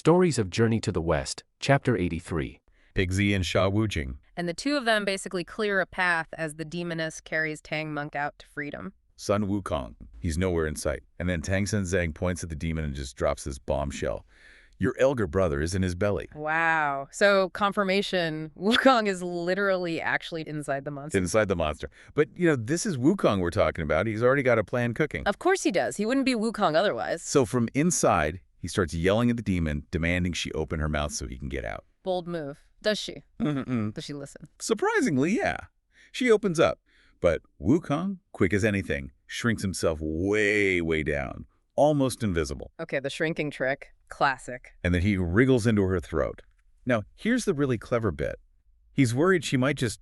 Stories of Journey to the West, Chapter 83. Pigsy and Sha Wujing. And the two of them basically clear a path as the demoness carries Tang Monk out to freedom. Sun Wukong. He's nowhere in sight. And then Tang Zhang points at the demon and just drops this bombshell. Your elder brother is in his belly. Wow. So confirmation, Wukong is literally actually inside the monster. Inside the monster. But, this is Wukong we're talking about. He's already got a plan cooking. Of course he does. He wouldn't be Wukong otherwise. So from inside, he starts yelling at the demon, demanding she open her mouth so he can get out. Bold move. Does she? Does she listen? Surprisingly, yeah. She opens up. But Wukong, quick as anything, shrinks himself way, way down. Almost invisible. Okay, the shrinking trick. Classic. And then he wriggles into her throat. Now, here's the really clever bit. He's worried she might just,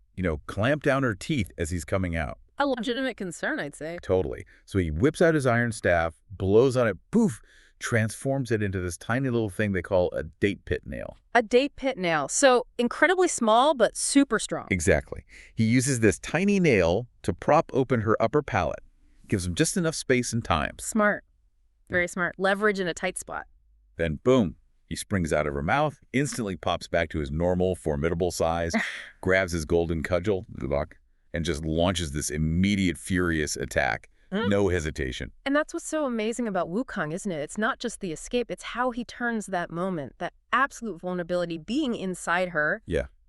clamp down her teeth as he's coming out. A legitimate concern, I'd say. Totally. So he whips out his iron staff, blows on it, poof, transforms it into this tiny little thing they call a date pit nail. A date pit nail. So incredibly small, but super strong. Exactly. He uses this tiny nail to prop open her upper palate. Gives him just enough space and time. Smart. Very smart. Leverage in a tight spot. Then, boom, he springs out of her mouth, instantly pops back to his normal, formidable size, grabs his golden cudgel, and just launches this immediate, furious attack. No hesitation. And that's what's so amazing about Wukong, isn't it? It's not just the escape, it's how he turns that moment, that absolute vulnerability being inside her,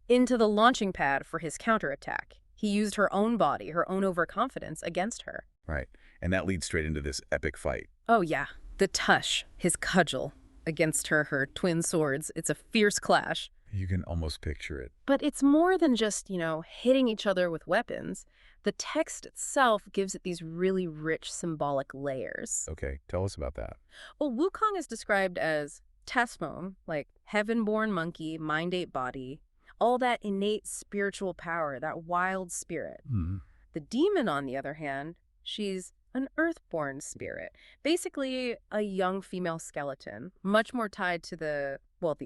into the launching pad for his counterattack. He used her own body, her own overconfidence against her. Right. And that leads straight into this epic fight. Oh, yeah. The tush, his cudgel, against her twin swords. It's a fierce clash. You can almost picture it. But it's more than just, hitting each other with weapons. The text itself gives it these really rich symbolic layers. Okay, tell us about that. Well, Wukong is described as Tesmon, like heaven-born monkey, mind-ape body, all that innate spiritual power, that wild spirit. The demon, on the other hand, she's an earthborn spirit, basically a young female skeleton, much more tied to the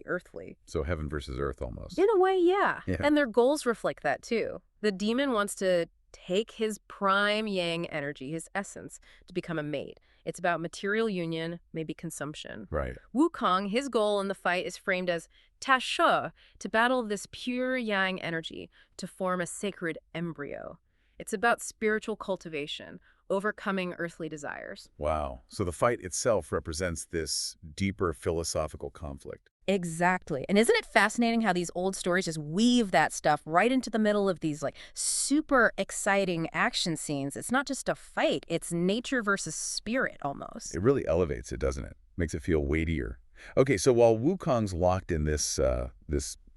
earthly. So heaven versus earth almost. In a way, yeah. And their goals reflect that too. The demon wants to take his prime yang energy, his essence, to become a mate. It's about material union, maybe consumption. Right. Wukong, his goal in the fight is framed as ta she, to battle this pure yang energy, to form a sacred embryo. It's about spiritual cultivation, overcoming earthly desires. Wow. So the fight itself represents this deeper philosophical conflict. Exactly. And isn't it fascinating how these old stories just weave that stuff right into the middle of these super exciting action scenes? It's not just a fight, it's nature versus spirit almost. It really elevates it, doesn't it? Makes it feel weightier. Okay, so while Wukong's locked in this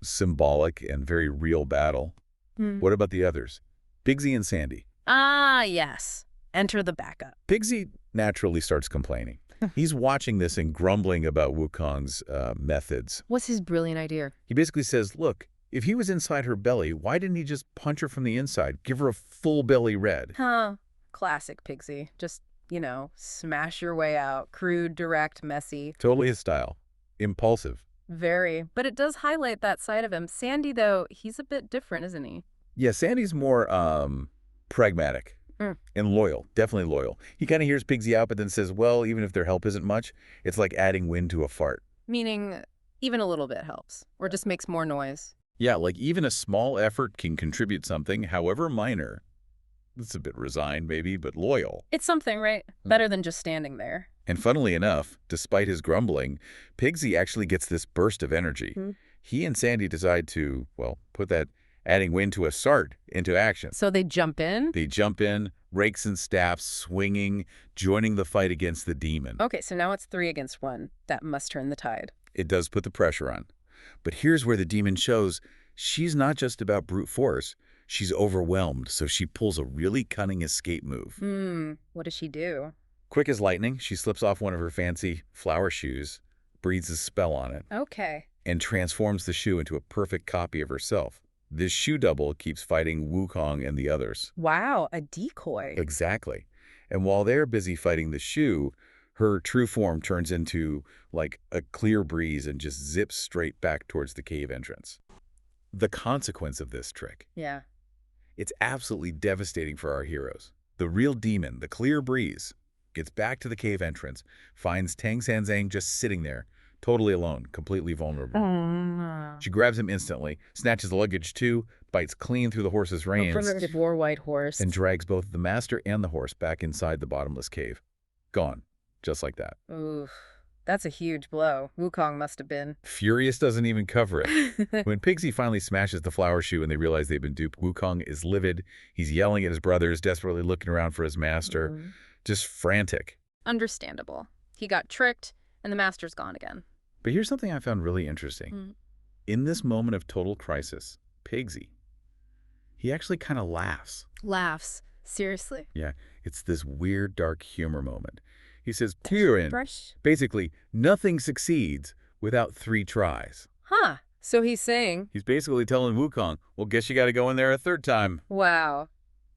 symbolic and very real battle, what about the others? Pigsy and Sandy. Ah, yes. Enter the backup. Pigsy naturally starts complaining. He's watching this and grumbling about Wukong's methods. What's his brilliant idea? He basically says, look, if he was inside her belly, why didn't he just punch her from the inside? Give her a full belly red. Classic Pigsy. Just, smash your way out. Crude, direct, messy. Totally his style. Impulsive. Very. But it does highlight that side of him. Sandy, though, he's a bit different, isn't he? Yeah, Sandy's more pragmatic. And loyal, definitely loyal. He kind of hears Pigsy out, but then says, well, even if their help isn't much, it's like adding wind to a fart. Meaning, even a little bit helps, or just makes more noise. Yeah, like even a small effort can contribute something, however minor. It's a bit resigned, maybe, but loyal. It's something, right? Better than just standing there. And funnily enough, despite his grumbling, Pigsy actually gets this burst of energy. He and Sandy decide to, put that adding wind to a start into action. So they jump in? They jump in, rakes and staffs, swinging, joining the fight against the demon. Okay, so now it's 3 against 1. That must turn the tide. It does put the pressure on. But here's where the demon shows she's not just about brute force. She's overwhelmed, so she pulls a really cunning escape move. What does she do? Quick as lightning, she slips off one of her fancy flower shoes, breathes a spell on it, Okay. and transforms the shoe into a perfect copy of herself. This shoe double keeps fighting Wukong and the others. Wow, a decoy. Exactly. And while they're busy fighting the shoe, her true form turns into like a clear breeze and just zips straight back towards the cave entrance. The consequence of this trick. Yeah. It's absolutely devastating for our heroes. The real demon, the clear breeze, gets back to the cave entrance, finds Tang Zhang just sitting there, Totally alone, completely vulnerable. Oh, no. She grabs him instantly, snatches the luggage too, bites clean through the horse's reins, The poor white horse. and drags both the master and the horse back inside the bottomless cave. Gone. Just like that. Oof. That's a huge blow. Wukong must have been. Furious doesn't even cover it. When Pigsy finally smashes the flower shoe and they realize they've been duped, Wukong is livid. He's yelling at his brothers, desperately looking around for his master. Just frantic. Understandable. He got tricked, and the master's gone again. But here's something I found really interesting. In this moment of total crisis, Pigsy, he actually kind of laughs. Laughs. Seriously? Yeah, it's this weird, dark humor moment. He says, Tyrion, Brush. basically, nothing succeeds without 3 tries. Huh. So he's saying, He's basically telling Wukong, well, guess you got to go in there a 3rd time. wow.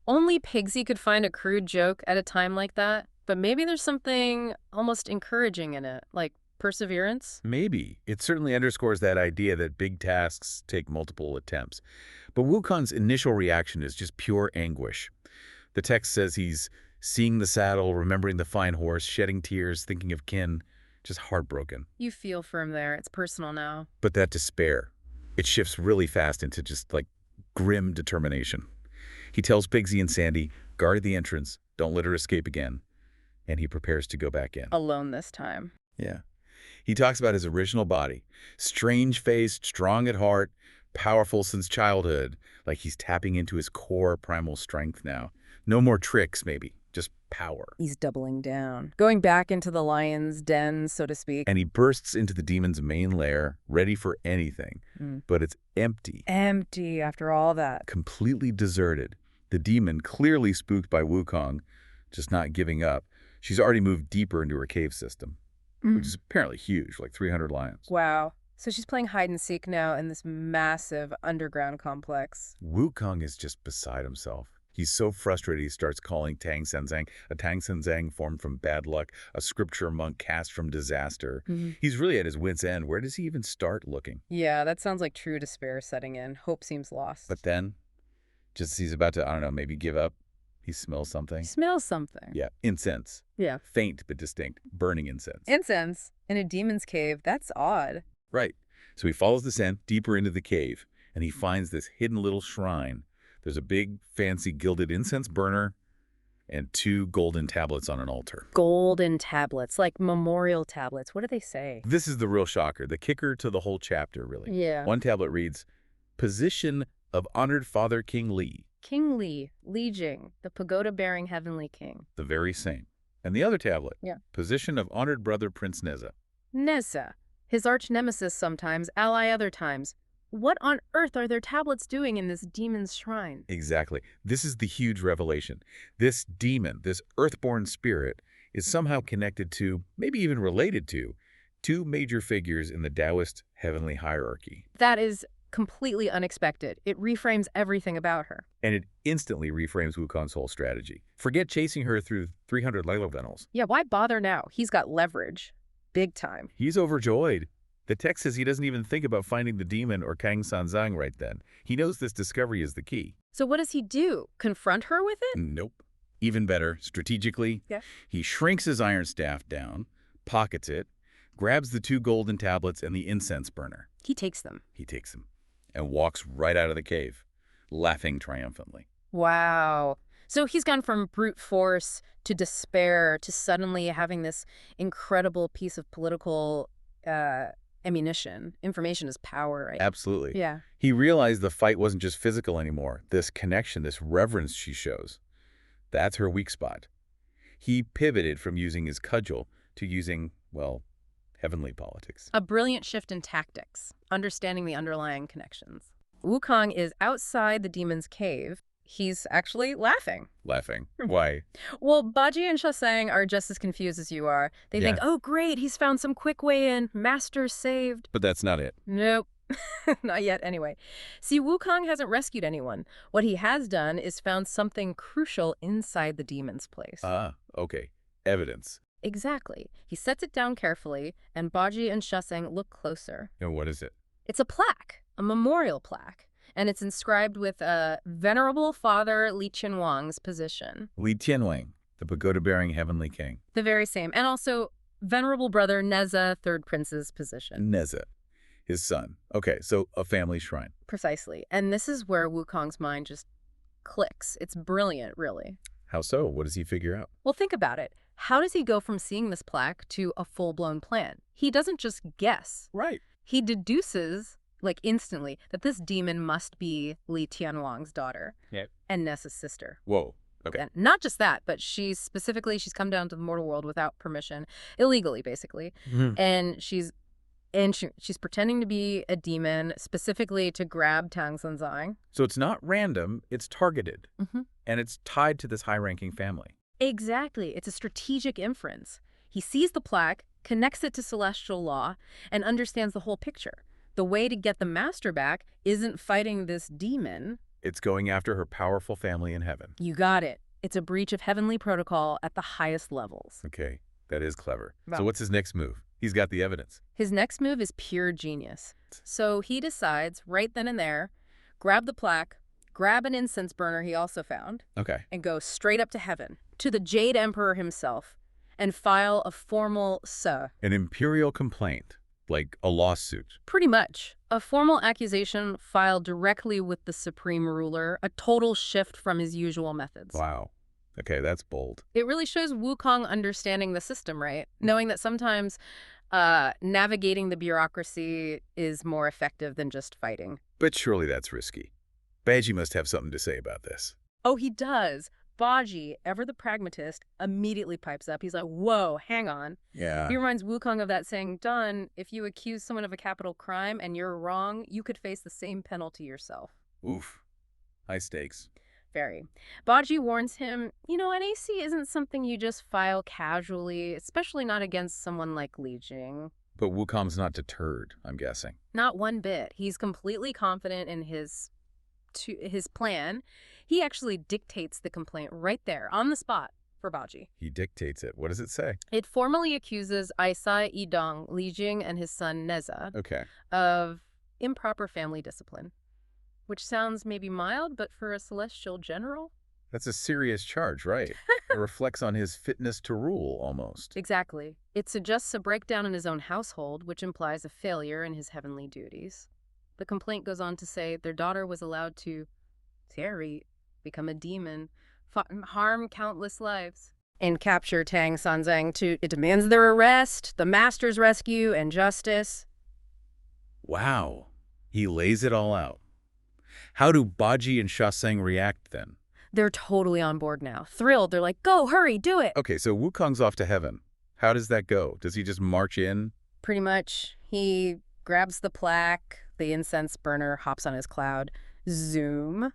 Only Pigsy could find a crude joke at a time like that, but maybe there's something almost encouraging in it, like perseverance? Maybe. It certainly underscores that idea that big tasks take multiple attempts. But Wukong's initial reaction is just pure anguish. The text says he's seeing the saddle, remembering the fine horse, shedding tears, thinking of kin, just heartbroken. You feel for him there. It's personal now. But that despair, it shifts really fast into just like grim determination. He tells Pigsy and Sandy, guard the entrance, don't let her escape again. And he prepares to go back in. Alone this time. Yeah. He talks about his original body, strange-faced, strong at heart, powerful since childhood, like he's tapping into his core primal strength now. No more tricks, maybe, just power. He's doubling down. Going back into the lion's den, so to speak. And he bursts into the demon's main lair, ready for anything. But it's empty. Empty after all that. Completely deserted. The demon, clearly spooked by Wukong, just not giving up. She's already moved deeper into her cave system, which is apparently huge, like 300 lions. Wow. So she's playing hide and seek now in this massive underground complex. Wukong is just beside himself. He's so frustrated he starts calling Tang Senzang, a Tang Senzang formed from bad luck, a scripture monk cast from disaster. He's really at his wit's end. Where does he even start looking? Yeah, that sounds like true despair setting in. Hope seems lost. But then, just as he's about to, I don't know, maybe give up, he smells something. He smells something. Yeah, incense. Yeah. Faint but distinct, burning incense. Incense in a demon's cave. That's odd. Right. So he follows the scent deeper into the cave, and he finds this hidden little shrine. There's a big, fancy gilded incense burner and 2 golden tablets on an altar. Golden tablets, like memorial tablets. What do they say? This is the real shocker, the kicker to the whole chapter, really. Yeah. One tablet reads, Position of Honored Father King Li. King Li, Li Jing, the pagoda-bearing heavenly king. The very same. And the other tablet, Yeah. Position of Honored Brother Prince Neza. Neza, his arch-nemesis sometimes, ally other times. What on earth are their tablets doing in this demon's shrine? Exactly. This is the huge revelation. This demon, this earthborn spirit, is somehow connected to, maybe even related to, 2 major figures in the Taoist heavenly hierarchy. That is completely unexpected. It reframes everything about her. And it instantly reframes Wukong's whole strategy. Forget chasing her through 300 Lilo Venals. Yeah, why bother now? He's got leverage. Big time. He's overjoyed. The text says he doesn't even think about finding the demon or Kang Sanzang right then. He knows this discovery is the key. So what does he do? Confront her with it? Nope. Even better, strategically, Yeah. he shrinks his iron staff down, pockets it, grabs the 2 golden tablets and the incense burner. He takes them. He takes them and walks right out of the cave, laughing triumphantly. Wow. So he's gone from brute force to despair to suddenly having this incredible piece of political ammunition. Information is power, right? Absolutely. Yeah. He realized the fight wasn't just physical anymore. This connection, this reverence she shows, that's her weak spot. He pivoted from using his cudgel to using, well, heavenly politics. A brilliant shift in tactics, understanding the underlying connections. Wukong is outside the demon's cave. He's actually laughing. Laughing. Why? Well, Baji and Shasang are just as confused as you are. They think, oh, great, he's found some quick way in. Master's saved. But that's not it. Nope. Not yet, anyway. See, Wukong hasn't rescued anyone. What he has done is found something crucial inside the demon's place. Ah, okay. Evidence. Exactly. He sets it down carefully, and Baji and Shasang look closer. And what is it? It's a plaque, a memorial plaque. And it's inscribed with Venerable Father Li Qianwang's position. Li Tianwang, the pagoda-bearing heavenly king. The very same. And also venerable brother Neza, third prince's position. Neza, his son. Okay, so a family shrine. Precisely. And this is where Wukong's mind just clicks. It's brilliant, really. How so? What does he figure out? Well, think about it. How does he go from seeing this plaque to a full-blown plan? He doesn't just guess. Right. He deduces, like instantly, that this demon must be Li Tianwang's daughter and Nessa's sister. Whoa. Okay. And not just that, but she's come down to the mortal world without permission, illegally, basically. And she's pretending to be a demon, specifically to grab Tang Sanzang. So it's not random, it's targeted. And it's tied to this high-ranking family. Exactly. It's a strategic inference. He sees the plaque, connects it to celestial law, and understands the whole picture. The way to get the master back isn't fighting this demon. It's going after her powerful family in heaven. You got it. It's a breach of heavenly protocol at the highest levels. Okay, that is clever. Wow. So what's his next move? He's got the evidence. His next move is pure genius. So he decides, right then and there, grab the plaque, grab an incense burner he also found, and go straight up to heaven, to the Jade Emperor himself, and file a formal an imperial complaint, like a lawsuit. Pretty much. A formal accusation filed directly with the supreme ruler, a total shift from his usual methods. Wow. Okay, that's bold. It really shows Wukong understanding the system, right? Knowing that sometimes navigating the bureaucracy is more effective than just fighting. But surely that's risky. Baji must have something to say about this. Oh, he does. Baji, ever the pragmatist, immediately pipes up. He's like, whoa, hang on. Yeah. He reminds Wukong of that saying, Dun, if you accuse someone of a capital crime and you're wrong, you could face the same penalty yourself. Oof. High stakes. Very. Baji warns him, an AC isn't something you just file casually, especially not against someone like Li Jing. But Wukong's not deterred, I'm guessing. Not one bit. He's completely confident in his plan. He actually dictates the complaint right there, on the spot, for Baji. He dictates it. What does it say? It formally accuses Aisai Yidong, Li Jing, and his son Neza of improper family discipline. Which sounds maybe mild, but for a celestial general? That's a serious charge, right? It reflects on his fitness to rule, almost. Exactly. It suggests a breakdown in his own household, which implies a failure in his heavenly duties. The complaint goes on to say their daughter was allowed to become a demon, harm countless lives, and capture Tang Sanzang. It demands their arrest, the master's rescue, and justice. Wow. He lays it all out. How do Baji and Shaseng react then? They're totally on board now. Thrilled. They're like, go, hurry, do it. Okay, so Wukong's off to heaven. How does that go? Does he just march in? Pretty much. He grabs the plaque, the incense burner, hops on his cloud, zoom,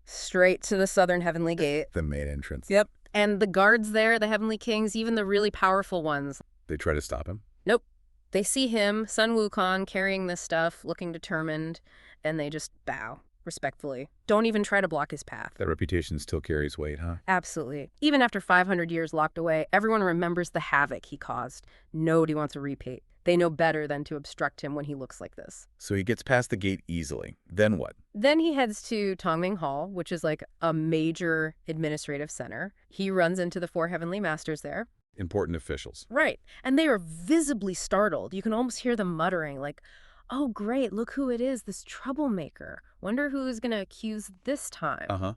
straight to the southern heavenly gate. The main entrance. Yep. And the guards there, the heavenly kings, even the really powerful ones. They try to stop him? Nope. They see him, Sun Wukong, carrying this stuff, looking determined, and they just bow respectfully. Don't even try to block his path. That reputation still carries weight, huh? Absolutely. Even after 500 years locked away, everyone remembers the havoc he caused. Nobody wants a repeat. They know better than to obstruct him when he looks like this. So he gets past the gate easily. Then what? Then he heads to Tongming Hall, which is like a major administrative center. He runs into the 4 heavenly masters there. Important officials. Right. And they are visibly startled. You can almost hear them muttering like, oh, great, look who it is, this troublemaker. Wonder who's going to accuse this time. Uh-huh.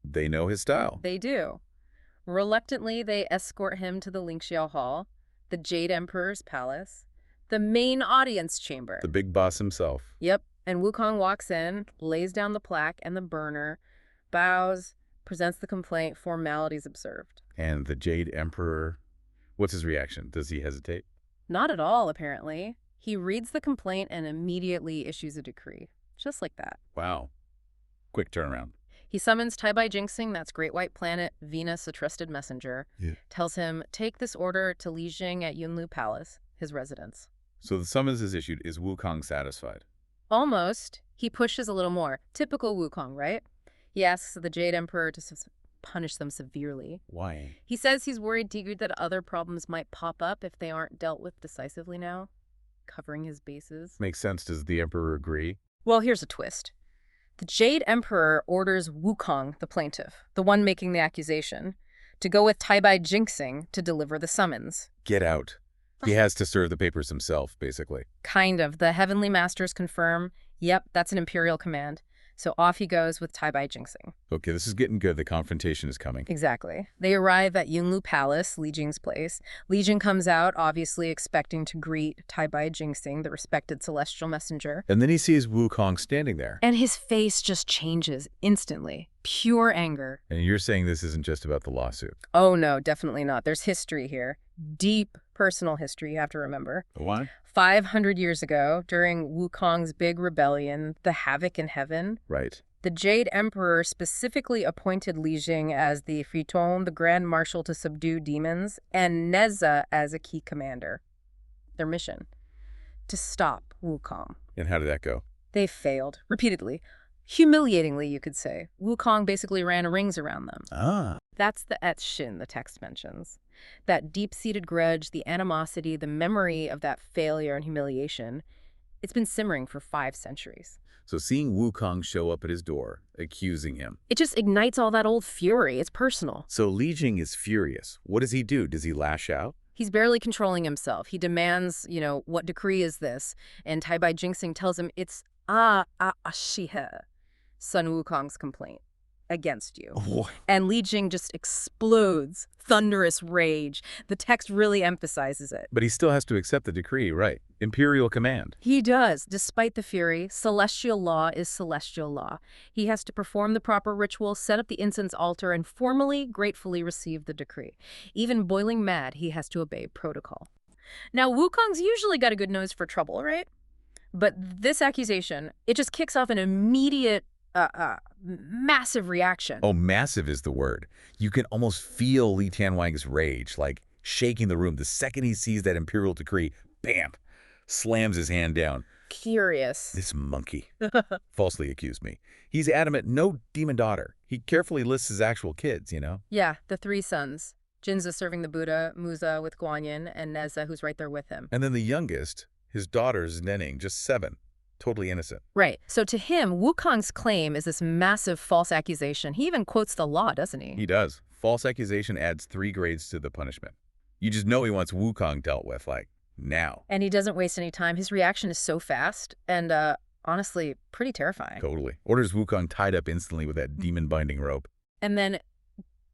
They know his style. They do. Reluctantly, they escort him to the Lingxiao Hall, the Jade Emperor's palace, the main audience chamber. The big boss himself. Yep. And Wukong walks in, lays down the plaque and the burner, bows, presents the complaint, formalities observed. And the Jade Emperor, what's his reaction? Does he hesitate? Not at all, apparently. He reads the complaint and immediately issues a decree. Just like that. Wow. Quick turnaround. He summons Tai-Bai Jinxing, that's Great White Planet, Venus, a trusted messenger. Yeah. Tells him, take this order to Li Jing at Yunlu Palace, his residence. So the summons is issued. Is Wukong satisfied? Almost. He pushes a little more. Typical Wukong, right? He asks the Jade Emperor to punish them severely. Why? He says he's worried that other problems might pop up if they aren't dealt with decisively now. Covering his bases. Makes sense. Does the Emperor agree? Well, here's a twist. The Jade Emperor orders Wukong, the plaintiff, the one making the accusation, to go with Taibai Jinxing to deliver the summons. Get out. He has to serve the papers himself, basically. Kind of. The heavenly masters confirm, yep, that's an imperial command. So off he goes with Taibai Jinxing. Okay, this is getting good. The confrontation is coming. Exactly. They arrive at Yunlu Palace, Li Jing's place. Li Jing comes out, obviously expecting to greet Taibai Jinxing, the respected celestial messenger. And then he sees Wukong standing there. And his face just changes instantly. Pure anger. And you're saying this isn't just about the lawsuit? Oh no, definitely not. There's history here. Deep personal history, you have to remember. Why? 500 years ago, during Wukong's big rebellion, the Havoc in Heaven, Right. the Jade Emperor specifically appointed Li Jing as the Fiton, the Grand Marshal to subdue demons, and Neza as a key commander. Their mission: to stop Wukong. And how did that go? They failed, repeatedly. Humiliatingly, you could say. Wukong basically ran rings around them. Ah. That's the Et Shin the text mentions. That deep-seated grudge, the animosity, the memory of that failure and humiliation, it's been simmering for 5 centuries. So seeing Wukong show up at his door, accusing him. It just ignites all that old fury. It's personal. So Li Jing is furious. What does he do? Does he lash out? He's barely controlling himself. He demands, what decree is this? And Taibai Jinxing tells him it's Shihe, Sun Wukong's complaint against you. What? And Li Jing just explodes. Thunderous rage. The text really emphasizes it. But he still has to accept the decree, right? Imperial command. He does. Despite the fury, celestial law is celestial law. He has to perform the proper ritual, set up the incense altar, and formally, gratefully receive the decree. Even boiling mad, he has to obey protocol. Now, Wukong's usually got a good nose for trouble, right? But this accusation, it just kicks off an immediate massive reaction. Oh, massive is the word. You can almost feel Li Tianwang's rage, like shaking the room. The second he sees that imperial decree, bam, slams his hand down. Furious. This monkey falsely accused me. He's adamant, no demon daughter. He carefully lists his actual kids, Yeah, the 3 sons. Jinza serving the Buddha, Muza with Guanyin, and Neza, who's right there with him. And then the youngest, his daughter's Nenning, just 7. Totally innocent. Right. So to him, Wukong's claim is this massive false accusation. He even quotes the law, doesn't he? He does. False accusation adds 3 grades to the punishment. You just know he wants Wukong dealt with, like, now. And he doesn't waste any time. His reaction is so fast and, honestly, pretty terrifying. Totally. Orders Wukong tied up instantly with that demon-binding rope. And then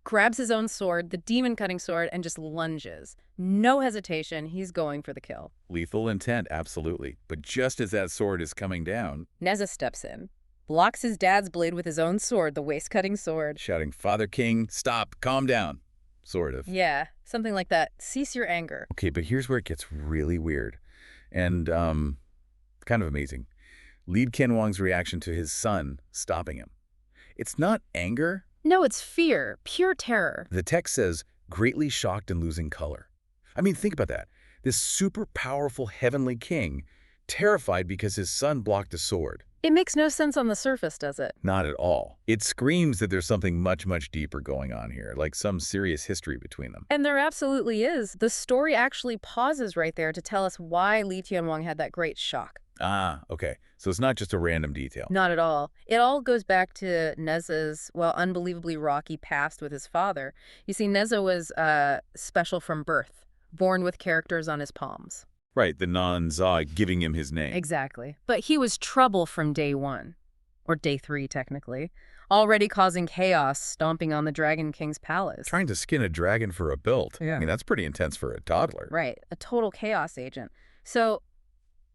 grabs his own sword, the demon-cutting sword, and just lunges. No hesitation, he's going for the kill. Lethal intent, absolutely. But just as that sword is coming down, Neza steps in, blocks his dad's blade with his own sword, the waist-cutting sword. shouting, "Father King, stop, calm down." Sort of. Yeah, something like that. Cease your anger. Okay, but here's where it gets really weird. And, kind of amazing. Li Tianwang's reaction to his son stopping him. It's not anger. No, it's fear, pure terror. The text says, greatly shocked and losing color. I mean, think about that. This super powerful heavenly king, terrified because his son blocked a sword. It makes no sense on the surface, does it? Not at all. It screams that there's something much, much deeper going on here, like some serious history between them. And there absolutely is. The story actually pauses right there to tell us why Li Tianwang had that great shock. Ah, okay. So it's not just a random detail. Not at all. It all goes back to Neza's, unbelievably rocky past with his father. You see, Neza was special from birth, born with characters on his palms. Right, the non-Za giving him his name. Exactly. But he was trouble from day 1, or day 3, technically, already causing chaos, stomping on the Dragon King's palace. Trying to skin a dragon for a build. Yeah. I mean, that's pretty intense for a toddler. Right, a total chaos agent. So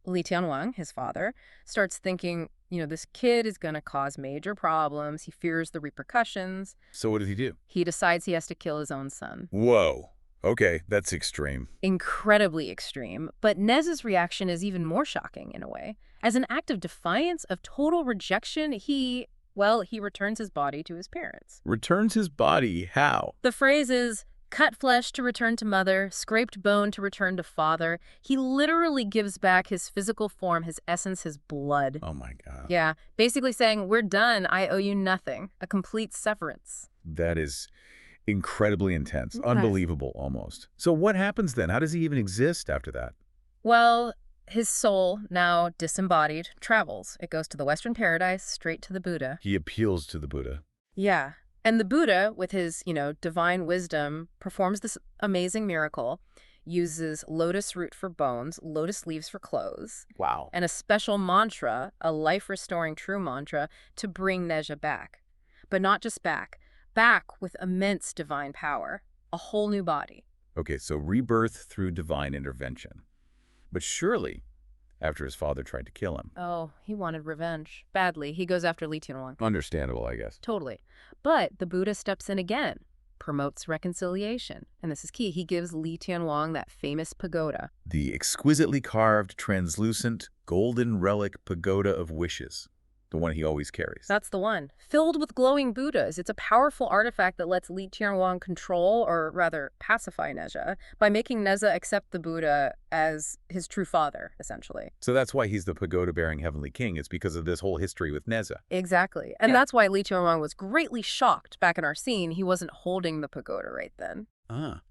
Li Tianwang, his father, starts thinking, this kid is going to cause major problems. He fears the repercussions. So what does he do? He decides he has to kill his own son. Whoa. Okay, that's extreme. Incredibly extreme. But Nez's reaction is even more shocking in a way. As an act of defiance, of total rejection, he returns his body to his parents. Returns his body? How? The phrase is, cut flesh to return to mother, scraped bone to return to father. He literally gives back his physical form, his essence, his blood. Oh my God. Yeah, basically saying, we're done, I owe you nothing. A complete severance. That is incredibly intense. Okay. Unbelievable, almost. So what happens then? How does he even exist after that? Well, his soul, now disembodied, travels. It goes to the Western Paradise, straight to the Buddha. He appeals to the Buddha. Yeah, And the Buddha, with his, divine wisdom, performs this amazing miracle, uses lotus root for bones, lotus leaves for clothes, Wow. and a special mantra, a life-restoring true mantra, to bring Nezha back. But not just back with immense divine power, a whole new body. Okay, so rebirth through divine intervention. But surely, after his father tried to kill him. Oh, he wanted revenge. Badly. He goes after Li Tianwang. Understandable, I guess. Totally. But the Buddha steps in again, promotes reconciliation. And this is key. He gives Li Tianwang that famous pagoda. The exquisitely carved, translucent, golden relic pagoda of wishes. The one he always carries. That's the one. Filled with glowing Buddhas. It's a powerful artifact that lets Li Tianwang control, or rather pacify Nezha, by making Nezha accept the Buddha as his true father, essentially. So that's why he's the pagoda-bearing heavenly king. It's because of this whole history with Nezha. Exactly. And that's why Li Tianwang was greatly shocked back in our scene. He wasn't holding the pagoda right then. Ah.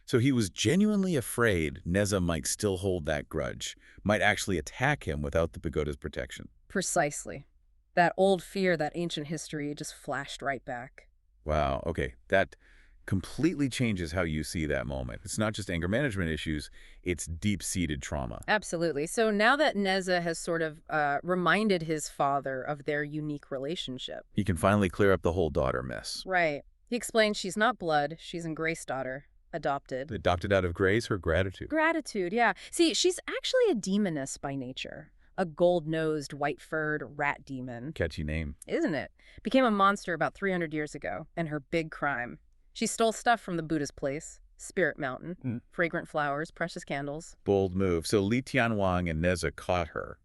So he was genuinely afraid Nezha might still hold that grudge, might actually attack him without the pagoda's protection. Precisely. That old fear, that ancient history just flashed right back. Wow, okay. That completely changes how you see that moment. It's not just anger management issues, it's deep-seated trauma. Absolutely. So now that Nezha has sort of reminded his father of their unique relationship. He can finally clear up the whole daughter mess. Right. He explains she's not blood, she's in Grace daughter. Adopted. Adopted out of grace or gratitude? Gratitude, yeah. See, she's actually a demoness by nature. A gold-nosed, white-furred rat demon. Catchy name. Isn't it? Became a monster about 300 years ago, and her big crime. She stole stuff from the Buddha's place, Spirit Mountain, fragrant flowers, precious candles. Bold move. So Li Tianwang and Nezha caught her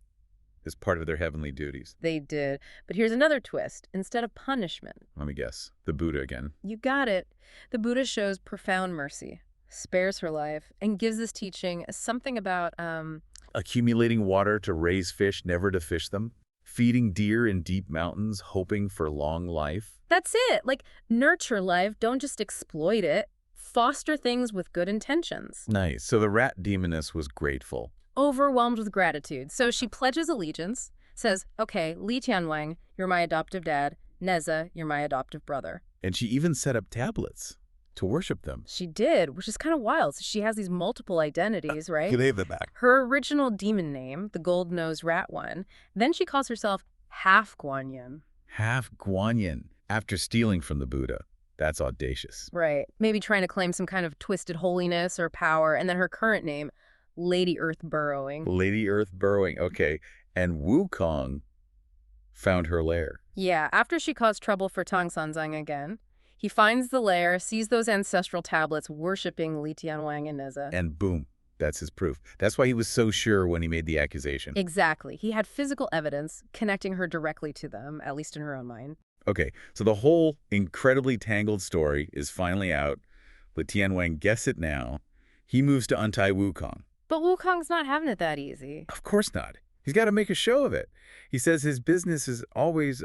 as part of their heavenly duties. They did. But here's another twist. Instead of punishment. Let me guess. The Buddha again. You got it. The Buddha shows profound mercy, spares her life, and gives this teaching something about, accumulating water to raise fish, never to fish them. Feeding deer in deep mountains, hoping for long life. That's it. Like, nurture life, don't just exploit it. Foster things with good intentions. Nice. So the rat demoness was grateful. Overwhelmed with gratitude. So she pledges allegiance, says, okay, Li Tianwang, you're my adoptive dad. Nezha, you're my adoptive brother. And she even set up tablets to worship them. She did, which is kind of wild. So she has these multiple identities, right? They have them back. Her original demon name, the gold-nosed rat one. Then she calls herself half Guanyin. Half Guanyin, after stealing from the Buddha. That's audacious. Right. Maybe trying to claim some kind of twisted holiness or power. And then her current name, Lady Earth Burrowing. Lady Earth Burrowing, okay. And Wukong found her lair. Yeah, after she caused trouble for Tang Sanzang again, he finds the lair, sees those ancestral tablets worshipping Li Tianwang and Nezha. And boom, that's his proof. That's why he was so sure when he made the accusation. Exactly. He had physical evidence connecting her directly to them, at least in her own mind. Okay, so the whole incredibly tangled story is finally out. Li Tianwang gets it now. He moves to untie Wukong. But Wukong's not having it that easy. Of course not. He's got to make a show of it. He says his business is always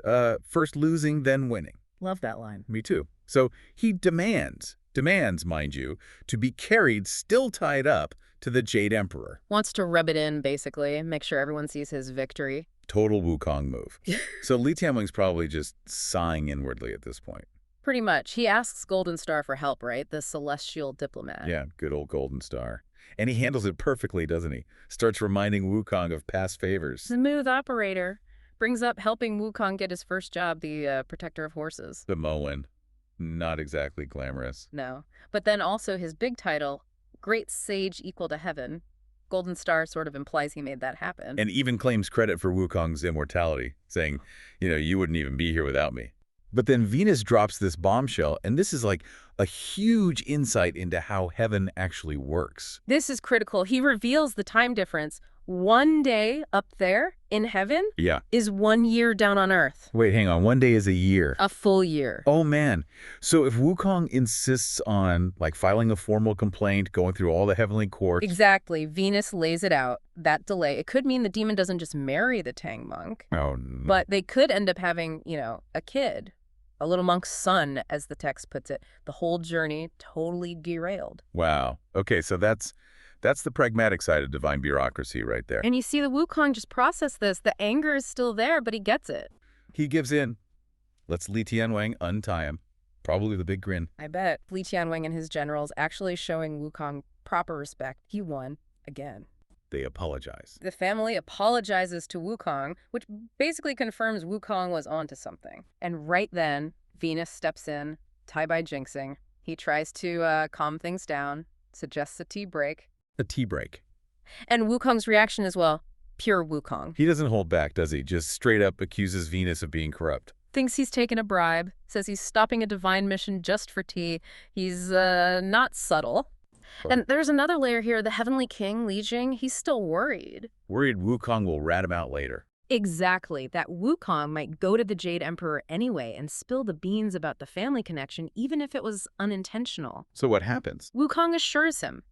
first losing, then winning. Love that line. Me too. So he demands, mind you, to be carried still tied up to the Jade Emperor. Wants to rub it in, basically, make sure everyone sees his victory. Total Wukong move. So Li Tianwang's probably just sighing inwardly at this point. Pretty much. He asks Golden Star for help, right? The celestial diplomat. Yeah, good old Golden Star. And he handles it perfectly, doesn't he? Starts reminding Wukong of past favors. Smooth operator. Brings up helping Wukong get his first job, the protector of horses. The Moen. Not exactly glamorous. No. But then also his big title, Great Sage Equal to Heaven. Golden Star sort of implies he made that happen. And even claims credit for Wukong's immortality, saying, you wouldn't even be here without me. But then Venus drops this bombshell, and this is like a huge insight into how heaven actually works. This is critical. He reveals the time difference. 1 day up there in heaven is 1 year down on Earth. Wait, hang on. 1 day is a year. A full year. Oh, man. So if Wukong insists on, filing a formal complaint, going through all the heavenly courts... Exactly. Venus lays it out. That delay. It could mean the demon doesn't just marry the Tang monk. Oh, no. But they could end up having, a kid. A little monk's son, as the text puts it. The whole journey totally derailed. Wow. Okay, so that's the pragmatic side of divine bureaucracy right there. And you see the Wukong just process this. The anger is still there, but he gets it. He gives in. Lets Li Tianwang untie him. Probably the big grin. I bet. Li Tianwing and his generals actually showing Wukong proper respect. He won again. They apologize. The family apologizes to Wukong, which basically confirms Wukong was onto something. And right then, Venus steps in, tie by jinxing. He tries to calm things down, suggests a tea break. A tea break. And Wukong's reaction as well. Pure Wukong. He doesn't hold back, does he? Just straight up accuses Venus of being corrupt. Thinks he's taken a bribe, says he's stopping a divine mission just for tea. He's not subtle. And there's another layer here. The Heavenly King, Li Jing, he's still worried. Worried Wukong will rat him out later. Exactly. That Wukong might go to the Jade Emperor anyway and spill the beans about the family connection, even if it was unintentional. So what happens? Wukong assures him,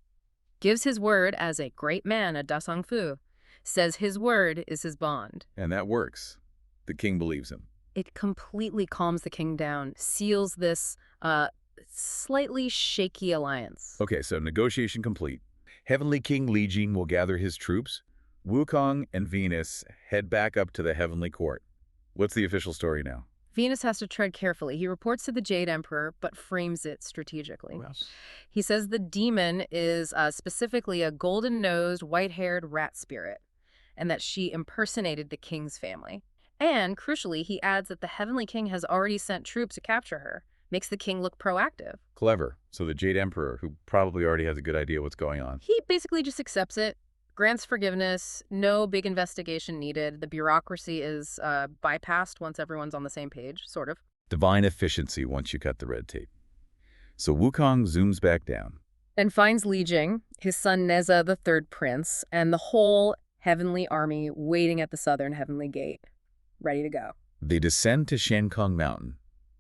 gives his word as a great man, a Dasong Fu, says his word is his bond. And that works. The king believes him. It completely calms the king down, seals this slightly shaky alliance. Okay, so negotiation complete. Heavenly King Li Jing will gather his troops. Wukong and Venus head back up to the Heavenly Court. What's the official story now? Venus has to tread carefully. He reports to the Jade Emperor, but frames it strategically. He says the demon is specifically a golden-nosed, white-haired rat spirit, and that she impersonated the king's family. And, crucially, he adds that the Heavenly King has already sent troops to capture her. Makes the king look proactive. Clever. So the Jade Emperor, who probably already has a good idea what's going on. He basically just accepts it, grants forgiveness, no big investigation needed. The bureaucracy is bypassed once everyone's on the same page, sort of. Divine efficiency once you cut the red tape. So Wukong zooms back down. And finds Li Jing, his son Neza, the third prince, and the whole heavenly army waiting at the southern heavenly gate, ready to go. They descend to Shankong Mountain,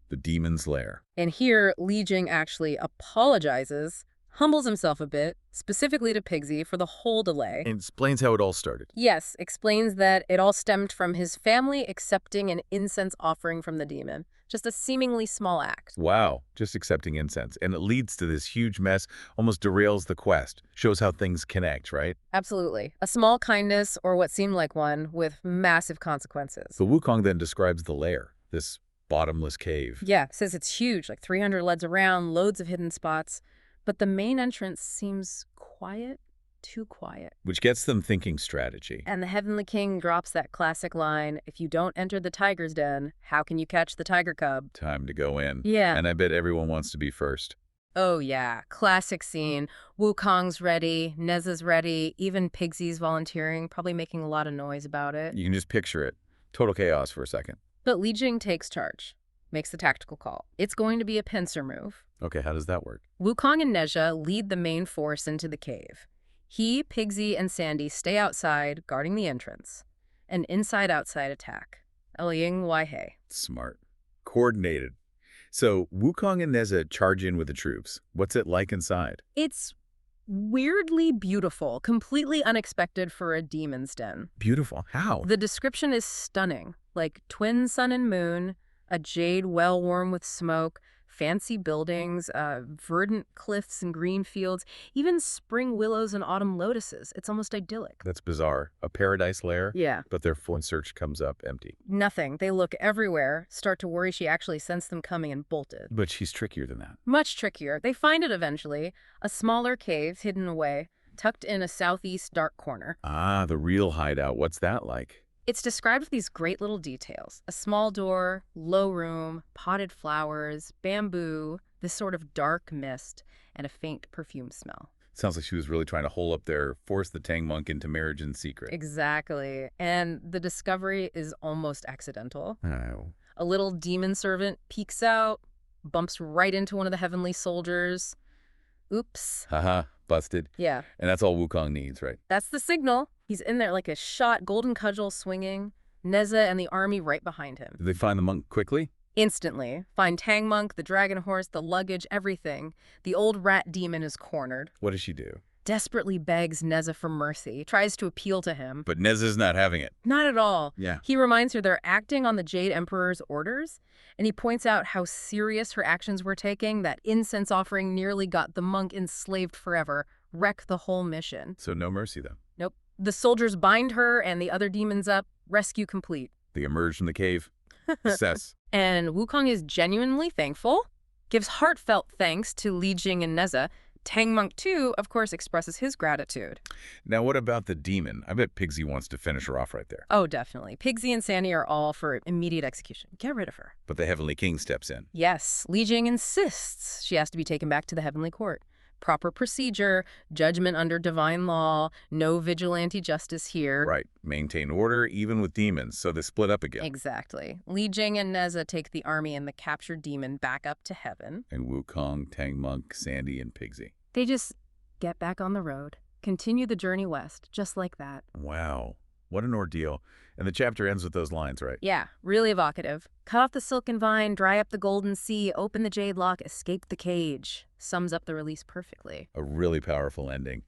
the demon's lair. And here, Li Jing actually apologizes, humbles himself a bit, specifically to Pigsy, for the whole delay. And explains how it all started. Yes, explains that it all stemmed from his family accepting an incense offering from the demon. Just a seemingly small act. Wow, just accepting incense. And it leads to this huge mess, almost derails the quest. Shows how things connect, right? Absolutely. A small kindness, or what seemed like one, with massive consequences. So Wukong then describes the lair, this bottomless cave. Yeah, says it's huge, like 300 leads around, loads of hidden spots. But the main entrance seems quiet, too quiet. Which gets them thinking strategy. And the Heavenly King drops that classic line, if you don't enter the tiger's den, how can you catch the tiger cub? Time to go in. Yeah. And I bet everyone wants to be first. Oh yeah, classic scene. Wukong's ready, Neza's ready, even Pigsy's volunteering, probably making a lot of noise about it. You can just picture it. Total chaos for a second. But Li Jing takes charge, makes the tactical call. It's going to be a pincer move. Okay, how does that work? Wukong and Nezha lead the main force into the cave. He, Pigsy, and Sandy stay outside, guarding the entrance. An inside-outside attack. El Ying Wai Hei. Smart. Coordinated. So Wukong and Nezha charge in with the troops. What's it like inside? It's weirdly beautiful, completely unexpected for a demon's den. Beautiful. How? The description is stunning, like twin sun and moon, a jade well warm with smoke, fancy buildings, verdant cliffs and green fields, even spring willows and autumn lotuses. It's almost idyllic. That's bizarre. A paradise lair? Yeah. But their phone search comes up empty. Nothing. They look everywhere, start to worry she actually sensed them coming and bolted. But she's trickier than that. Much trickier. They find it eventually, a smaller cave hidden away, tucked in a southeast dark corner. Ah, the real hideout. What's that like? It's described with these great little details. A small door, low room, potted flowers, bamboo, this sort of dark mist, and a faint perfume smell. Sounds like she was really trying to hole up there, force the Tang monk into marriage in secret. Exactly. And the discovery is almost accidental. Oh. A little demon servant peeks out, bumps right into one of the heavenly soldiers. Oops. Haha, busted. Yeah. And that's all Wukong needs, right? That's the signal. He's in there like a shot, golden cudgel swinging. Nezha and the army right behind him. Did they find the monk quickly? Instantly. Find Tang Monk, the dragon horse, the luggage, everything. The old rat demon is cornered. What does she do? Desperately begs Nezha for mercy, tries to appeal to him. But Nezha's not having it. Not at all. Yeah. He reminds her they're acting on the Jade Emperor's orders, and he points out how serious her actions were taking. That incense offering nearly got the monk enslaved forever, wreck the whole mission. So no mercy, though. Nope. The soldiers bind her and the other demons up, rescue complete. They emerge from the cave. Assess. And Wukong is genuinely thankful. gives heartfelt thanks to Li Jing and Neza. Tang Monk, too, of course, expresses his gratitude. Now, what about the demon? I bet Pigsy wants to finish her off right there. Oh, definitely. Pigsy and Sandy are all for immediate execution. Get rid of her. But the Heavenly King steps in. Yes, Li Jing insists she has to be taken back to the Heavenly Court. Proper procedure, judgment under divine law, no vigilante justice here. Right. Maintain order even with demons, so they split up again. Exactly. Li Jing and Neza take the army and the captured demon back up to heaven. And Wukong, Tang Monk, Sandy, and Pigsy. They just get back on the road, continue the journey west, just like that. Wow. What an ordeal. And the chapter ends with those lines, right? Yeah, really evocative. Cut off the silken vine, dry up the golden sea, open the jade lock, escape the cage. Sums up the release perfectly. A really powerful ending.